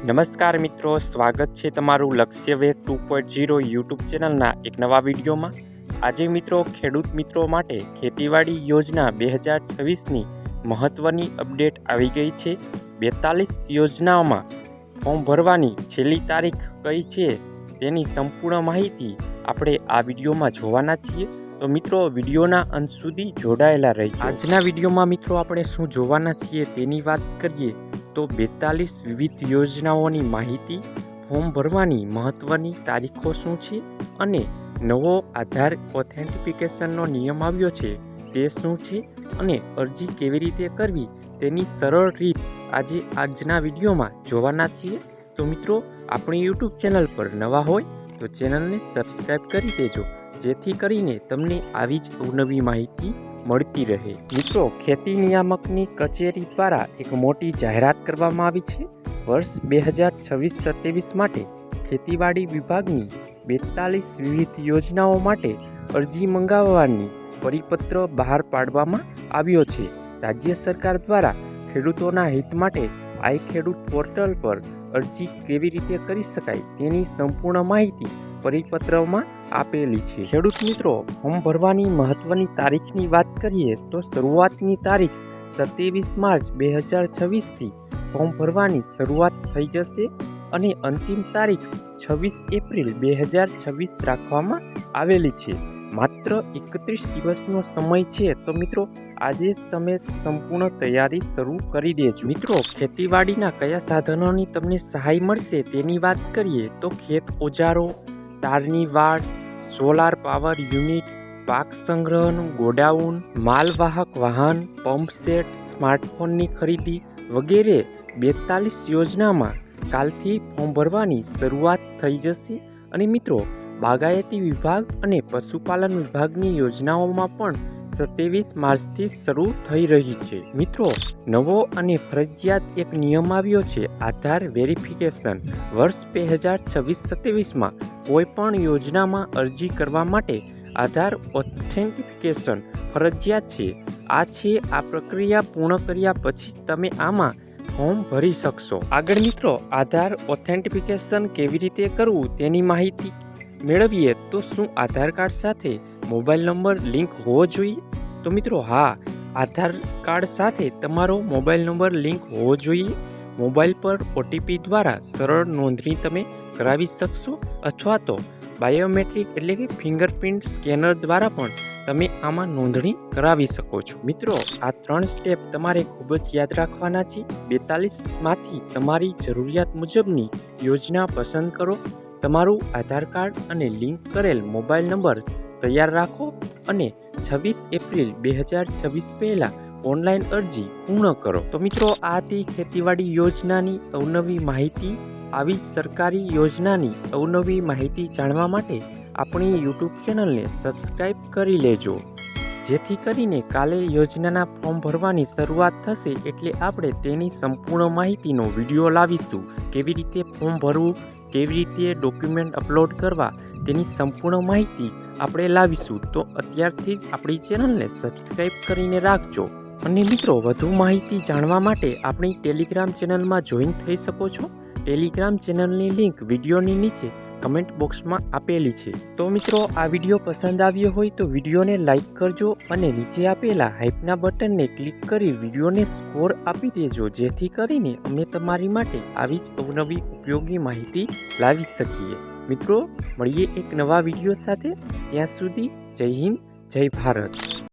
નમસ્કાર મિત્રો, સ્વાગત છે તમારું લક્ષ્યવેધ 2.0 યુટ્યુબ ચેનલના એક નવા વિડીયોમાં। આજે મિત્રો ખેડૂત મિત્રો માટે ખેતીવાડી યોજના 2026ની મહત્ત્વની અપડેટ આવી ગઈ છે। 42 યોજનાઓમાં ફોર્મ ભરવાની છેલ્લી તારીખ કઈ છે તેની સંપૂર્ણ માહિતી આપણે આ વિડીયોમાં જોવાના છીએ। તો મિત્રો વિડીયોના અંત સુધી જોડાયેલા રહેજો। આજના વિડીયોમાં મિત્રો આપણે શું જોવાના છીએ તેની વાત કરીએ તો 42 વિવિધ યોજનાઓની માહિતી, ફોર્મ ભરવાની મહત્ત્વની તારીખો શું છે અને નવો આધાર ઓથેન્ટિફિકેશનનો નિયમ આવ્યો છે તે શું છે અને અરજી કેવી રીતે કરવી તેની સરળ રીત આજે આજના વિડીયોમાં જોવાના છીએ। તો મિત્રો આપણી યુટ્યુબ ચેનલ પર નવા હોય તો ચેનલને સબસ્ક્રાઈબ કરી દેજો, જેથી કરીને તમને આવી જ અવનવી માહિતી મળતી રહે। મિત્રો ખેતી નિયામકની કચેરી દ્વારા એક મોટી જાહેરાત કરવામાં આવી છે। વર્ષ 2026-27 માટે ખેતીવાડી વિભાગની 42 વિવિધ યોજનાઓ માટે અરજી મંગાવવાની પરિપત્ર બહાર પાડવામાં આવ્યો છે। રાજ્ય સરકાર દ્વારા ખેડૂતોના હિત માટે આઈ ખેડૂત પોર્ટલ પર અરજી કેવી રીતે કરી શકાય તેની સંપૂર્ણ માહિતી પરિપત્રમાં આપેલી છે। ખેડૂત મિત્રો ફોર્મ ભરવાની મહત્વની તારીખની વાત કરીએ તો શરૂઆતની તારીખ 27 માર્ચ 2026થી ફોર્મ ભરવાની શરૂઆત થઈ જશે અને અંતિમ તારીખ 26 એપ્રિલ 2026 રાખવામાં આવેલી છે। માત્ર 31 દિવસનો સમય છે, તો મિત્રો આજે તમે સંપૂર્ણ તૈયારી શરૂ કરી દેજો। મિત્રો ખેતીવાડીના કયા સાધનોની તમને સહાય મળશે તેની વાત કરીએ તો ખેત ઓજારો, તારની વાડ, સોલાર પાવર યુનિટ, પાક સંગ્રહનું ગોડાઉન, માલવાહક વાહન, પંપ સેટ, સ્માર્ટફોનની ખરીદી વગેરે 42 યોજનામાં કાલથી ફોર્મ ભરવાની શરૂઆત થઈ જશે। અને મિત્રો બાગાયતી વિભાગ અને પશુપાલન વિભાગની યોજનાઓમાં પણ 27 માર્ચથી શરૂ થઈ રહી છે। મિત્રો નવો અને ફરજિયાત એક નિયમ આવ્યો છે આધાર વેરિફિકેશન। વર્ષ 2026-27માં કોઈ પણ યોજનામાં અરજી કરવા માટે આધાર ઓથેન્ટિફિકેશન ફરજિયાત છે। આ પ્રક્રિયા પૂર્ણ કર્યા પછી તમે આમાં ફોર્મ ભરી શકશો। આગળ મિત્રો આધાર ઓથેન્ટિફિકેશન કેવી રીતે કરવું તેની માહિતી મેળવીએ તો શું આધાર કાર્ડ સાથે મોબાઈલ નંબર લિંક હોવો જોઈએ? તો મિત્રો હા, આધાર કાર્ડ સાથે તમારો મોબાઈલ નંબર લિંક હોવો જોઈએ। મોબાઈલ પર ઓટીપી દ્વારા સરળ નોંધણી તમે કરાવી શકશો અથવા તો બાયોમેટ્રિક એટલે કે ફિંગરપ્રિન્ટ સ્કેનર દ્વારા પણ તમે આમાં નોંધણી કરાવી શકો છો। મિત્રો આ 3 સ્ટેપ તમારે ખૂબ જ યાદ રાખવાના છે। 42માંથી તમારી જરૂરિયાત મુજબની યોજના પસંદ કરો, તમારું આધાર કાર્ડ અને લિંક કરેલ મોબાઈલ નંબર તૈયાર રાખો અને 26 એપ્રિલ 2026 પહેલાં ઓનલાઈન અરજી પૂર્ણ કરો। તો મિત્રો આ હતી ખેતીવાડી યોજનાની અવનવી માહિતી। આવી સરકારી યોજનાની અવનવી માહિતી જાણવા માટે આપણી યુટ્યુબ ચેનલને સબસ્ક્રાઈબ કરી લેજો, જેથી કરીને કાલે યોજનાના ફોર્મ ભરવાની શરૂઆત થશે એટલે આપણે તેની સંપૂર્ણ માહિતીનો વિડીયો લાવીશું। કેવી રીતે ફોર્મ ભરવું, કેવી રીતે ડોક્યુમેન્ટ અપલોડ કરવા તેની સંપૂર્ણ માહિતી આપણે લાવીશું। તો અત્યારથી જ આપણી ચેનલને સબસ્ક્રાઈબ કરીને રાખજો। અને મિત્રો વધુ માહિતી જાણવા માટે આપણી ટેલિગ્રામ ચેનલમાં જોઈન થઈ શકો છો। ટેલિગ્રામ ચેનલની લિંક વિડીયોની નીચે કમેન્ટ બોક્સમાં આપેલી છે। તો મિત્રો આ વિડીયો પસંદ આવ્યો હોય તો વિડીયોને લાઈક કરજો અને નીચે આપેલા હાઈપના બટનને ક્લિક કરી વિડીયોને સ્કોર આપી દેજો, જેથી કરીને અમે તમારી માટે આવી જ અવનવી ઉપયોગી માહિતી લાવી શકીએ। મિત્રો મળીએ એક નવા વિડીયો સાથે, ત્યાં સુધી જય હિન્દ, જય ભારત।